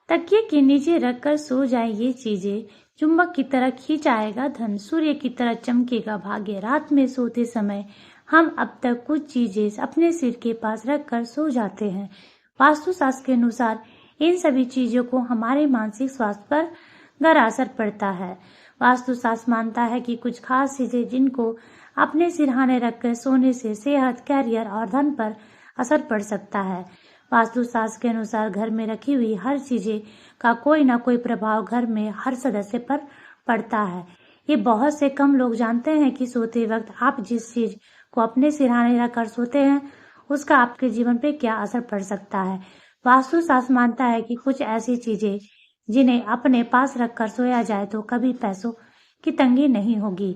तकिए के नीचे रखकर सो जाए ये चीजें, चुंबक की तरह खींचाएगा धन, सूर्य की तरह चमकेगा भाग्य। रात में सोते समय हम अब तक कुछ चीजें अपने सिर के पास रखकर सो जाते हैं। वास्तुशास्त्र के अनुसार इन सभी चीजों को हमारे मानसिक स्वास्थ्य पर गहरा असर पड़ता है। वास्तुशास्त्र मानता है कि कुछ खास चीजें जिनको अपने सिरहाने रखकर सोने से सेहत, कैरियर और धन पर असर पड़ सकता है। वास्तुशास्त्र के अनुसार घर में रखी हुई हर चीजें का कोई ना कोई प्रभाव घर में हर सदस्य पर पड़ता है। ये बहुत से कम लोग जानते हैं कि सोते वक्त आप जिस चीज को अपने सिरहाने रखकर सोते हैं उसका आपके जीवन पे क्या असर पड़ सकता है। वास्तुशास्त्र मानता है कि कुछ ऐसी चीजें जिन्हें अपने पास रखकर सोया जाए तो कभी पैसों की तंगी नहीं होगी।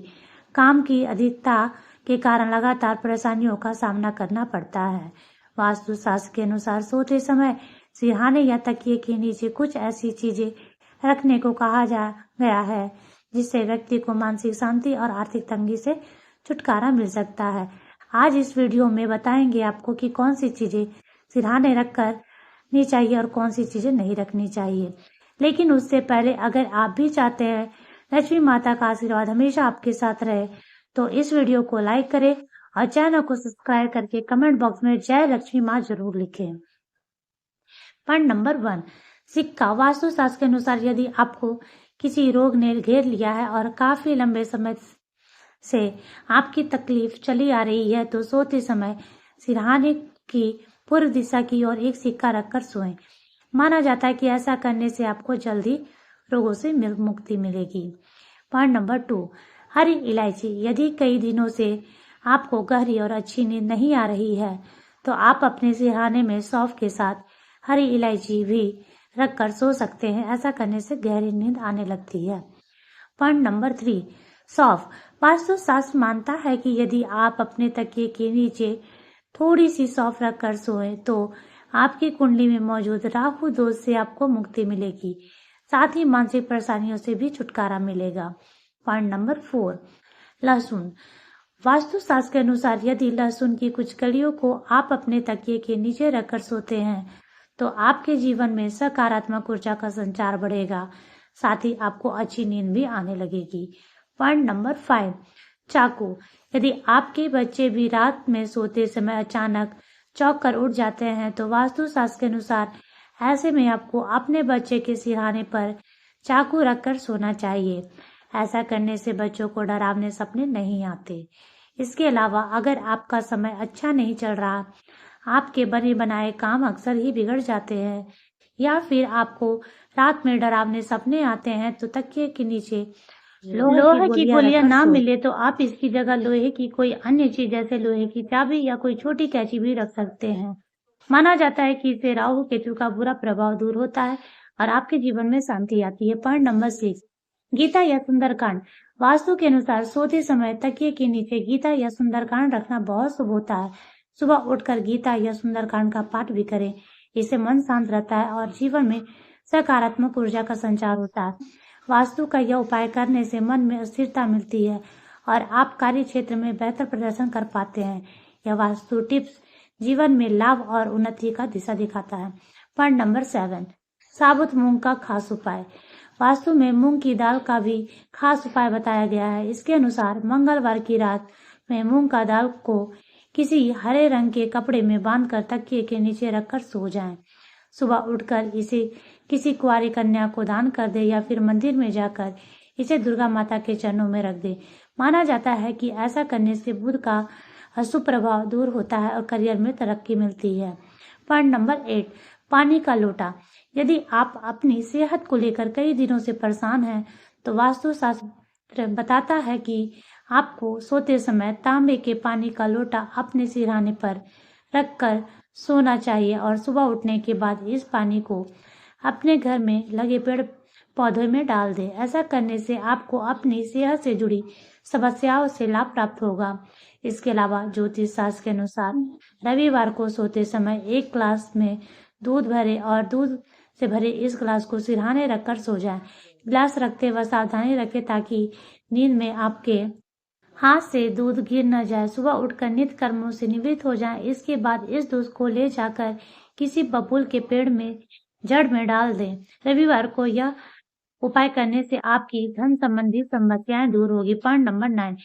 काम की अधिकता के कारण लगातार परेशानियों का सामना करना पड़ता है। वास्तुशास्त्र के अनुसार सोते समय सिरहाने या तकिए के नीचे कुछ ऐसी चीजें रखने को कहा गया है जिससे व्यक्ति को मानसिक शांति और आर्थिक तंगी से छुटकारा मिल सकता है। आज इस वीडियो में बताएंगे आपको कि कौन सी चीजें सिरहाने रखनी चाहिए और कौन सी चीजें नहीं रखनी चाहिए। लेकिन उससे पहले अगर आप भी चाहते हैं लक्ष्मी माता का आशीर्वाद हमेशा आपके साथ रहे तो इस वीडियो को लाइक करें और चैनल को सब्सक्राइब करके कमेंट बॉक्स में जय लक्ष्मी माँ जरूर लिखें। पॉइंट नंबर 1, सिक्का। वास्तुशास्त्र के अनुसार यदि आपको किसी रोग ने घेर लिया है और काफी लंबे समय से आपकी तकलीफ चली आ रही है तो सोते समय सिरहाने की पूर्व दिशा की ओर एक सिक्का रखकर सोएं। माना जाता है कि ऐसा करने से आपको जल्दी रोगों से मुक्ति मिलेगी। पॉइंट नंबर 2, हरी इलायची। यदि कई दिनों से आपको गहरी और अच्छी नींद नहीं आ रही है तो आप अपने सिरहाने में सौंफ के साथ हरी इलायची भी रखकर सो सकते हैं। ऐसा करने से गहरी नींद आने लगती है। पॉइंट नंबर 3, सौंफ। वास्तुशास्त्र मानता है कि यदि आप अपने तकिए के नीचे थोड़ी सी सौंफ रखकर सोएं तो आपकी कुंडली में मौजूद राहु दोष से आपको मुक्ति मिलेगी, साथ ही मानसिक परेशानियों से भी छुटकारा मिलेगा। पॉइंट नंबर 4, लहसुन। वास्तुशास्त्र के अनुसार यदि लहसुन की कुछ कलियों को आप अपने तकिए के नीचे रखकर सोते हैं तो आपके जीवन में सकारात्मक ऊर्जा का संचार बढ़ेगा, साथ ही आपको अच्छी नींद भी आने लगेगी। पॉइंट नंबर 5, चाकू। यदि आपके बच्चे भी रात में सोते समय अचानक चौंक कर उठ जाते हैं तो वास्तुशास्त्र के अनुसार ऐसे में आपको अपने बच्चे के सिरहाने पर चाकू रखकर सोना चाहिए। ऐसा करने से बच्चों को डरावने सपने नहीं आते। इसके अलावा अगर आपका समय अच्छा नहीं चल रहा, आपके बने बनाए काम अक्सर ही बिगड़ जाते हैं या फिर आपको रात में डरावने सपने आते हैं तो तकिए के नीचे लोहे की गोलियां ना मिले तो आप इसकी जगह लोहे की कोई अन्य चीज जैसे लोहे की चाबी या कोई छोटी कैंची भी रख सकते हैं। माना जाता है कि इससे राहु केतु का बुरा प्रभाव दूर होता है और आपके जीवन में शांति आती है। पॉइंट नंबर 6, गीता या सुंदरकांड। वास्तु के अनुसार सोते समय तकिए के नीचे गीता या सुंदरकांड रखना बहुत शुभ होता है। सुबह उठकर गीता या सुंदरकांड का पाठ भी करें, इससे मन शांत रहता है और जीवन में सकारात्मक ऊर्जा का संचार होता है। वास्तु का यह उपाय करने से मन में स्थिरता मिलती है और आप कार्य क्षेत्र में बेहतर प्रदर्शन कर पाते हैं। यह वास्तु टिप्स जीवन में लाभ और उन्नति का दिशा दिखाता है। पॉइंट नंबर 7, साबुत मूंग का खास उपाय। वास्तु में मूंग की दाल का भी खास उपाय बताया गया है। इसके अनुसार मंगलवार की रात में मूंग का दाल को किसी हरे रंग के कपड़े में बांधकर तकिए के नीचे रखकर सो जाएं। सुबह उठकर इसे किसी कुंवारी कन्या को दान कर दे या फिर मंदिर में जाकर इसे दुर्गा माता के चरणों में रख दे। माना जाता है कि ऐसा करने से बुध का अशुभ प्रभाव दूर होता है और करियर में तरक्की मिलती है। पॉइंट नंबर 8, पानी का लोटा। यदि आप अपनी सेहत को लेकर कई दिनों से परेशान हैं तो वास्तुशास्त्र बताता है कि आपको सोते समय तांबे के पानी का लोटा अपने सिरहाने पर रखकर सोना चाहिए और सुबह उठने के बाद इस पानी को अपने घर में लगे पेड़ पौधों में डाल दें। ऐसा करने से आपको अपनी सेहत से जुड़ी समस्याओं से लाभ प्राप्त होगा। इसके अलावा ज्योतिष शास्त्र के अनुसार रविवार को सोते समय एक ग्लास में दूध भरे और दूध से भरे इस ग्लास को सिरहाने रखकर सो जाएं। गिलास रखते वक्त सावधानी रखें ताकि नींद में आपके हाथ से दूध गिर न जाए। सुबह उठकर नित्य कर्मों से निवृत्त हो जाएं। इसके बाद इस दूध को ले जाकर किसी बबूल के पेड़ में जड़ में डाल दें। रविवार को यह उपाय करने से आपकी धन संबंधी समस्याएं दूर होगी। पॉइंट नंबर 9,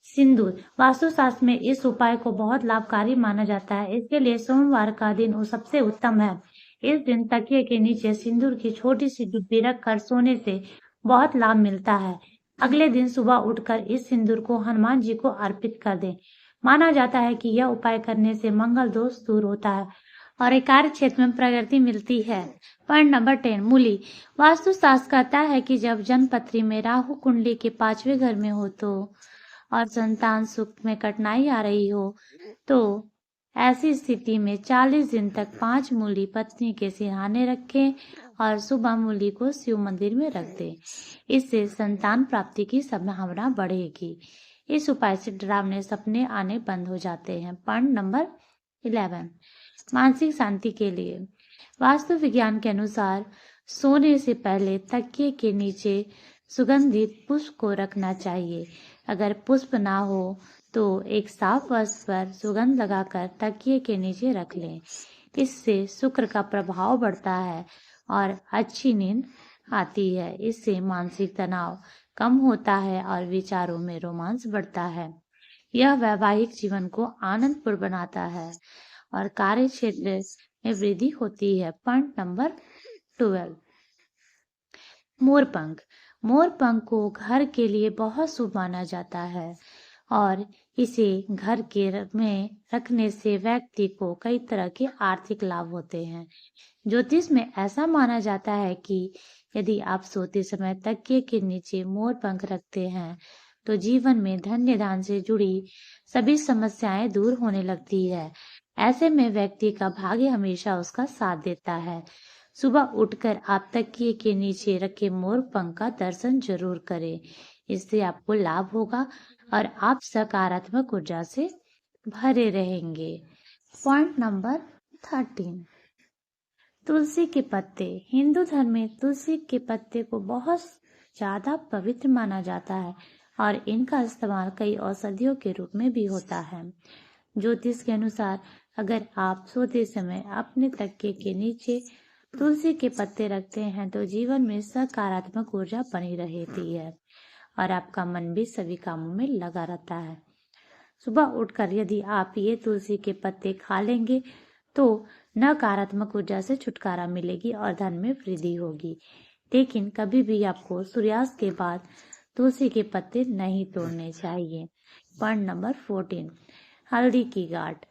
सिंदूर। वास्तुशास्त्र में इस उपाय को बहुत लाभकारी माना जाता है। इसके लिए सोमवार का दिन सबसे उत्तम है। इस दिन तकिए के नीचे सिंदूर की छोटी सी डिब्बी रखकर सोने से बहुत लाभ मिलता है। अगले दिन सुबह उठकर इस सिंदूर को हनुमान जी को अर्पित कर दें। माना जाता है कि यह उपाय करने से मंगल दोष दूर होता है और एक कार्य क्षेत्र में प्रगति मिलती है। पॉइंट नंबर 10, मूली। वास्तुशास्त्र कहता है कि जब जन्मपत्री में राहु कुंडली के 5वें घर में हो तो और संतान सुख में कठिनाई आ रही हो तो ऐसी स्थिति में 40 दिन तक 5 मूली पत्नी के सिरहाने रखें और सुबह मूली को शिव मंदिर में रख दें। इससे संतान प्राप्ति की संभावना बढ़ेगी। इस उपाय से डरावने सपने आने बंद हो जाते हैं। पॉइंट नंबर 11, मानसिक शांति के लिए वास्तु विज्ञान के अनुसार सोने से पहले तकिए के नीचे सुगंधित पुष्प को रखना चाहिए। अगर पुष्प ना हो तो एक साफ वस्त्र पर सुगंध लगाकर तकिए के नीचे रख लें। इससे शुक्र का प्रभाव बढ़ता है और अच्छी नींद आती है। इससे मानसिक तनाव कम होता है और विचारों में रोमांस बढ़ता है। यह वैवाहिक जीवन को आनंदपूर्ण बनाता है और कार्य क्षेत्र में वृद्धि होती है। पॉइंट नंबर 12, मोरपंख। मोरपंख को घर के लिए बहुत शुभ माना जाता है और इसे घर के में रखने से व्यक्ति को कई तरह के आर्थिक लाभ होते हैं। ज्योतिष में ऐसा माना जाता है कि यदि आप सोते समय तकिए के नीचे मोरपंख रखते हैं तो जीवन में धन्य दान से जुड़ी सभी समस्याएं दूर होने लगती है। ऐसे में व्यक्ति का भाग्य हमेशा उसका साथ देता है। सुबह उठकर आप तकिए के नीचे रखे मोरपंख का दर्शन जरूर करें। इससे आपको लाभ होगा और आप सकारात्मक ऊर्जा से भरे रहेंगे। पॉइंट नंबर 13, तुलसी के पत्ते। हिंदू धर्म में तुलसी के पत्ते को बहुत ज्यादा पवित्र माना जाता है और इनका इस्तेमाल कई औषधियों के रूप में भी होता है। ज्योतिष के अनुसार अगर आप सोते समय अपने तकिए के नीचे तुलसी के पत्ते रखते हैं तो जीवन में सकारात्मक ऊर्जा बनी रहती है और आपका मन भी सभी कामों में लगा रहता है। सुबह उठकर यदि आप ये तुलसी के पत्ते खा लेंगे तो नकारात्मक ऊर्जा से छुटकारा मिलेगी और धन में वृद्धि होगी। लेकिन कभी भी आपको सूर्यास्त के बाद तुलसी के पत्ते नहीं तोड़ने चाहिए। पॉइंट नंबर 14, हल्दी की गांठ।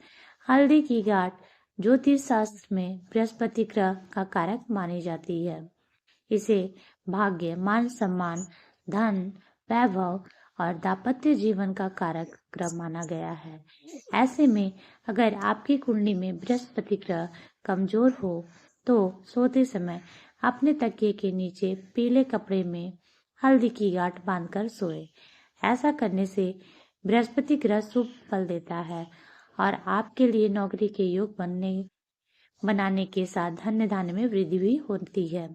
हल्दी की गांठ ज्योतिष शास्त्र में बृहस्पति ग्रह का कारक मानी जाती है। इसे भाग्य, मान सम्मान, धन, वैभव और दाम्पत्य जीवन का कारक ग्रह माना गया है। ऐसे में अगर आपकी कुंडली में बृहस्पति ग्रह कमजोर हो तो सोते समय अपने तकिए के नीचे पीले कपड़े में हल्दी की गांठ बांधकर सोए। ऐसा करने से बृहस्पति ग्रह शुभ फल देता है और आपके लिए नौकरी के योग बनाने के साथ धन्य धान्य में वृद्धि भी होती है।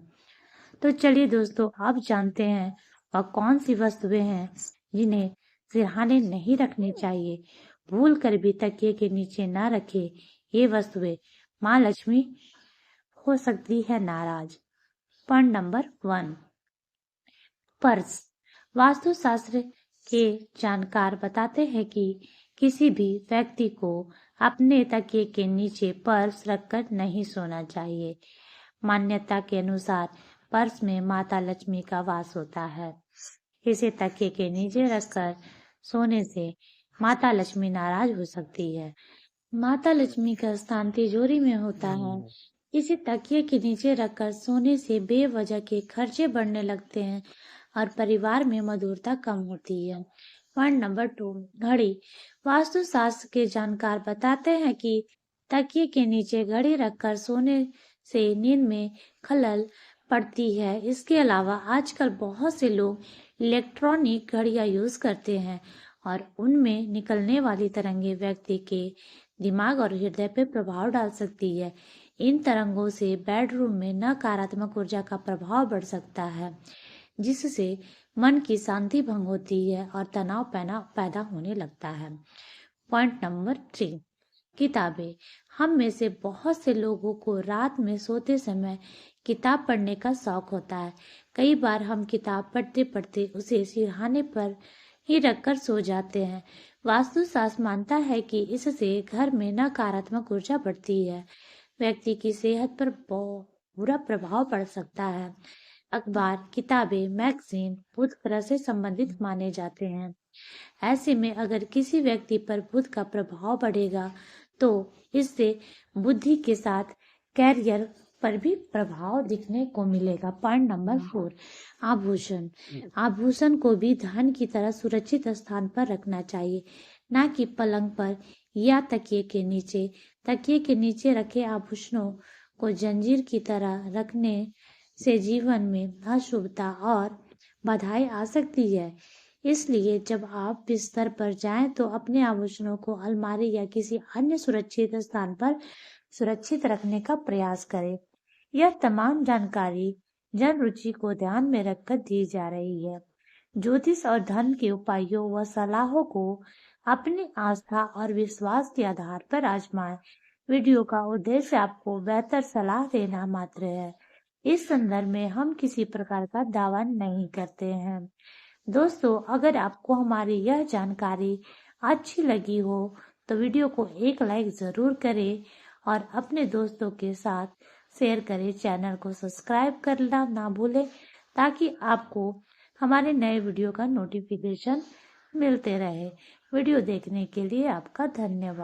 तो चलिए दोस्तों, आप जानते हैं वह कौन सी वस्तुएं हैं जिन्हें सिरहाने नहीं रखनी चाहिए। भूल कर भी तकिए के नीचे ना रखे। ये वस्तुएं माँ लक्ष्मी हो सकती है नाराज। Point number 1, purse. वास्तुशास्त्र के जानकार बताते हैं कि किसी भी व्यक्ति को अपने तकिए के नीचे पर्स रखकर नहीं सोना चाहिए। मान्यता के अनुसार पर्स में माता लक्ष्मी का वास होता है। इसे तकिए के नीचे रखकर सोने से माता लक्ष्मी नाराज हो सकती है। माता लक्ष्मी का स्थान तिजोरी में होता है। इसे तकिए के नीचे रखकर सोने से बेवजह के खर्चे बढ़ने लगते हैं और परिवार में मधुरता कम होती है। पॉइंट नंबर 2, घड़ी। वास्तुशास्त्र के जानकार बताते हैं कि तकिए के नीचे घड़ी रखकर सोने से नींद में खलल पड़ती है। इसके अलावा आजकल बहुत से लोग इलेक्ट्रॉनिक घड़ियां यूज करते हैं और उनमें निकलने वाली तरंगे व्यक्ति के दिमाग और हृदय पर प्रभाव डाल सकती है। इन तरंगों से बेडरूम में नकारात्मक ऊर्जा का प्रभाव बढ़ सकता है, जिससे मन की शांति भंग होती है और तनाव पैदा होने लगता है। पॉइंट नंबर 3, किताबें। हम में से बहुत से लोगों को रात में सोते समय किताब पढ़ने का शौक होता है। कई बार हम किताब पढ़ते पढ़ते उसे सिरहाने पर ही रखकर सो जाते हैं। वास्तुशास्त्र मानता है कि इससे घर में नकारात्मक ऊर्जा बढ़ती है, व्यक्ति की सेहत पर बुरा प्रभाव पड़ सकता है। अखबार, किताबें, मैगजीन बुध ग्रह से संबंधित माने जाते हैं। ऐसे में अगर किसी व्यक्ति पर बुध का प्रभाव बढ़ेगा तो इससे बुद्धि के साथ कैरियर पर भी प्रभाव दिखने को मिलेगा। पॉइंट नंबर 4, आभूषण। आभूषण को भी धन की तरह सुरक्षित स्थान पर रखना चाहिए, ना कि पलंग पर या तकिए के नीचे। तकिए के नीचे रखे आभूषणों को जंजीर की तरह रखने से जीवन में अशुभता और बाधाएं आ सकती है। इसलिए जब आप बिस्तर पर जाएं तो अपने आभूषणों को अलमारी या किसी अन्य सुरक्षित स्थान पर सुरक्षित रखने का प्रयास करें। यह तमाम जानकारी जन रुचि को ध्यान में रखकर दी जा रही है। ज्योतिष और धन के उपायों व सलाहों को अपनी आस्था और विश्वास के आधार पर आजमाएं। वीडियो का उद्देश्य आपको बेहतर सलाह देना मात्र है। इस संदर्भ में हम किसी प्रकार का दावा नहीं करते हैं। दोस्तों, अगर आपको हमारी यह जानकारी अच्छी लगी हो तो वीडियो को एक लाइक जरूर करें और अपने दोस्तों के साथ शेयर करें। चैनल को सब्सक्राइब करना ना भूलें ताकि आपको हमारे नए वीडियो का नोटिफिकेशन मिलते रहे। वीडियो देखने के लिए आपका धन्यवाद।